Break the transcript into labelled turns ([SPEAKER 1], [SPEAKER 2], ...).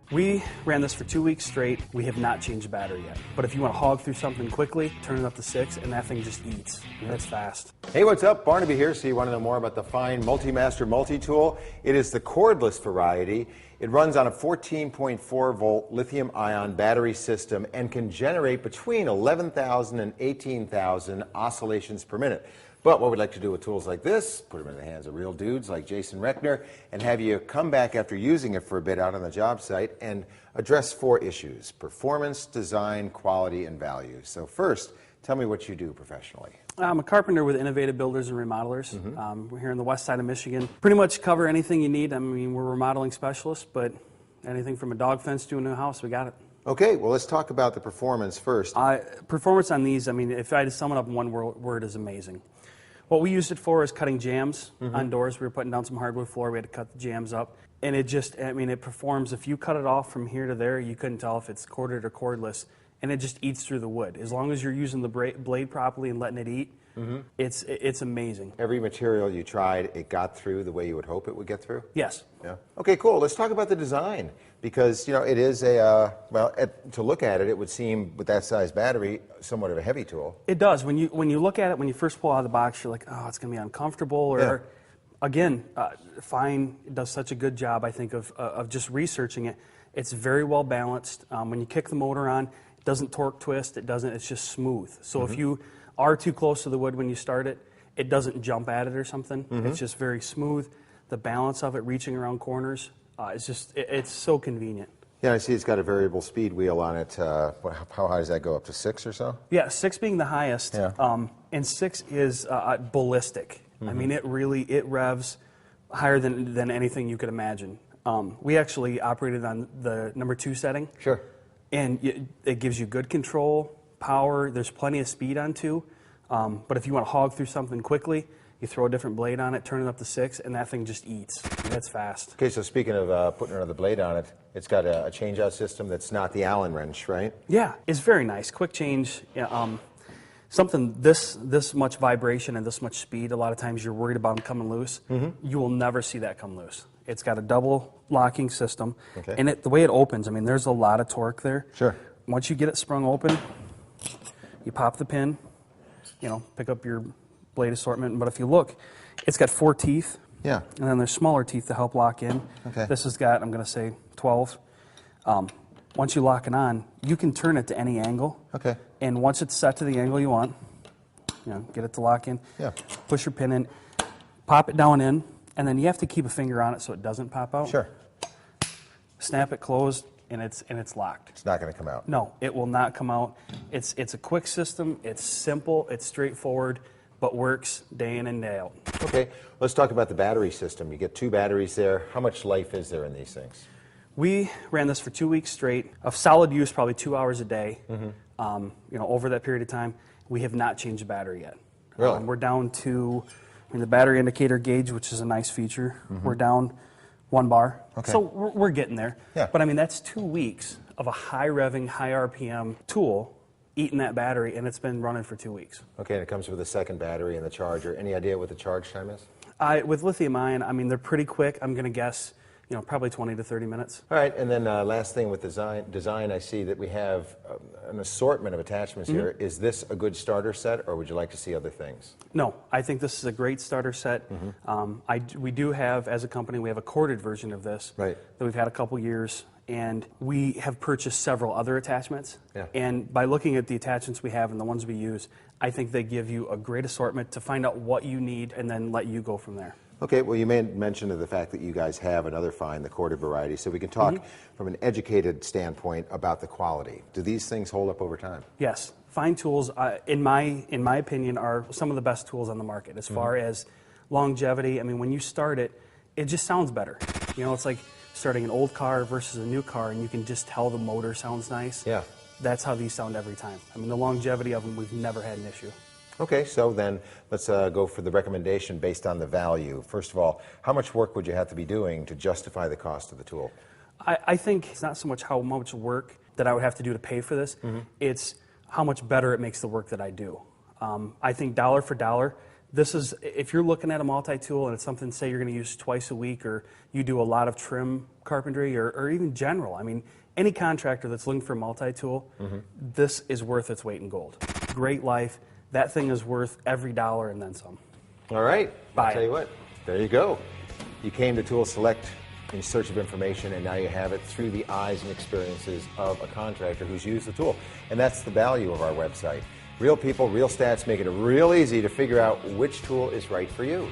[SPEAKER 1] We ran this for 2 weeks straight. We have not changed the battery yet. But if you want to hog through something quickly, turn it up to 6, and that thing just eats. It's fast.
[SPEAKER 2] Hey, what's up? Barnaby here. So you want to know more about the fine MultiMaster multi-tool? It is the cordless variety. It runs on a 14.4 volt lithium ion battery system and can generate between 11,000 and 18,000 oscillations per minute. But what we'd like to do with tools like this, put them in the hands of real dudes like Jason Reckner, and have you come back after using it for a bit out on the job site and address 4 issues: performance, design, quality, and value. So first, tell me what you do professionally.
[SPEAKER 1] I'm a carpenter with Innovative Builders and Remodelers. We're here on the west side of Michigan. Pretty much cover anything you need. I mean, we're remodeling specialists, but anything from a dog fence to a new house, we got it.
[SPEAKER 2] Okay, well, let's talk about the performance first.
[SPEAKER 1] Performance on these, I mean, if I had to sum it up in one word, is amazing. What we used it for is cutting jambs on doors. We were putting down some hardwood floor. We had to cut the jambs up. And it just, I mean, it performs. If you cut it off from here to there, you couldn't tell if it's corded or cordless. And it just eats through the wood. As long as you're using the blade properly and letting it eat, it's amazing.
[SPEAKER 2] Every material you tried, it got through the way you would hope it would get through?
[SPEAKER 1] Yes.
[SPEAKER 2] Yeah. Okay, cool. Let's talk about the design. Because, you know, it is a, to look at it, it would seem, with that size battery, somewhat of a heavy tool.
[SPEAKER 1] It does. When you look at it, when you first pull out of the box, you're like, oh, it's going to be uncomfortable. Or, again, Fine does such a good job, I think, of just researching it. It's very well balanced. When you kick the motor on, it doesn't torque twist. It doesn't. It's just smooth. So if you are too close to the wood when you start it, it doesn't jump at it or something. It's just very smooth. The balance of it, reaching around corners, it's so convenient.
[SPEAKER 2] Yeah, I see it's got a variable speed wheel on it. How high does that go, up to 6 or so?
[SPEAKER 1] Yeah, 6 being the highest.
[SPEAKER 2] Yeah.
[SPEAKER 1] And 6 is ballistic. I mean, it revs higher than anything you could imagine. We actually operated on the number 2 setting.
[SPEAKER 2] Sure.
[SPEAKER 1] And it gives you good control, power. There's plenty of speed on 2. But if you want to hog through something quickly, you throw a different blade on it, turn it up to 6, and that thing just eats. It's fast.
[SPEAKER 2] Okay, so speaking of putting another blade on it, it's got a change-out system that's not the Allen wrench, right?
[SPEAKER 1] Yeah, it's very nice. Quick change. Something this much vibration and this much speed, a lot of times you're worried about them coming loose. You will never see that come loose. It's got a double locking system.
[SPEAKER 2] Okay.
[SPEAKER 1] And the way it opens, I mean, there's a lot of torque there.
[SPEAKER 2] Sure.
[SPEAKER 1] Once you get it sprung open, you pop the pin, pick up your blade assortment. But if you look, it's got 4 teeth.
[SPEAKER 2] Yeah.
[SPEAKER 1] And then there's smaller teeth to help lock in.
[SPEAKER 2] Okay.
[SPEAKER 1] This has got, I'm going to say, 12. Once you lock it on, you can turn it to any angle.
[SPEAKER 2] Okay.
[SPEAKER 1] And once it's set to the angle you want, get it to lock in.
[SPEAKER 2] Yeah.
[SPEAKER 1] Push your pin in, pop it down in, and then you have to keep a finger on it so it doesn't pop out.
[SPEAKER 2] Sure.
[SPEAKER 1] Snap it closed, and it's locked.
[SPEAKER 2] It's not going to come out.
[SPEAKER 1] No, it will not come out. It's a quick system. It's simple. It's straightforward, but works day in and day out.
[SPEAKER 2] Okay, let's talk about the battery system. You get 2 batteries there. How much life is there in these things?
[SPEAKER 1] We ran this for 2 weeks straight, of solid use, probably 2 hours a day. Over that period of time, we have not changed the battery yet.
[SPEAKER 2] Really?
[SPEAKER 1] We're down to, the battery indicator gauge, which is a nice feature. We're down 1 bar.
[SPEAKER 2] Okay.
[SPEAKER 1] So we're getting there.
[SPEAKER 2] Yeah.
[SPEAKER 1] But that's 2 weeks of a high revving, high RPM tool eating that battery, and it's been running for 2 weeks.
[SPEAKER 2] Okay, and it comes with a second battery and the charger. Any idea what the charge time is?
[SPEAKER 1] With lithium ion, they're pretty quick. I'm going to guess, probably 20 to 30 minutes.
[SPEAKER 2] All right, and then last thing with design, I see that we have an assortment of attachments here. Is this a good starter set, or would you like to see other things?
[SPEAKER 1] No, I think this is a great starter set. We do have, as a company, we have a corded version of this that we've had a couple years, and we have purchased several other attachments.
[SPEAKER 2] Yeah.
[SPEAKER 1] And by looking at the attachments we have and the ones we use, I think they give you a great assortment to find out what you need and then let you go from there.
[SPEAKER 2] Okay, well, you made mention of the fact that you guys have another Fine, the corded variety, so we can talk from an educated standpoint about the quality. Do these things hold up over time?
[SPEAKER 1] Yes. Fine tools, in my opinion, are some of the best tools on the market as far as longevity. When you start it, it just sounds better. It's like starting an old car versus a new car, and you can just tell the motor sounds nice.
[SPEAKER 2] Yeah.
[SPEAKER 1] That's how these sound every time. The longevity of them, we've never had an issue.
[SPEAKER 2] Okay, so then let's go for the recommendation based on the value. First of all, how much work would you have to be doing to justify the cost of the tool?
[SPEAKER 1] I think it's not so much how much work that I would have to do to pay for this. It's how much better it makes the work that I do. I think dollar for dollar, This is, if you're looking at a multi-tool and it's something, say, you're going to use twice a week, or you do a lot of trim carpentry, or even general. I mean, any contractor that's looking for a multi-tool, this is worth its weight in gold. Great life. That thing is worth every dollar and then some.
[SPEAKER 2] All right.
[SPEAKER 1] Buy
[SPEAKER 2] I'll tell
[SPEAKER 1] it.
[SPEAKER 2] you what. There you go. You came to Tool Select in search of information, and now you have it through the eyes and experiences of a contractor who's used the tool. And that's the value of our website. Real people, real stats, make it real easy to figure out which tool is right for you.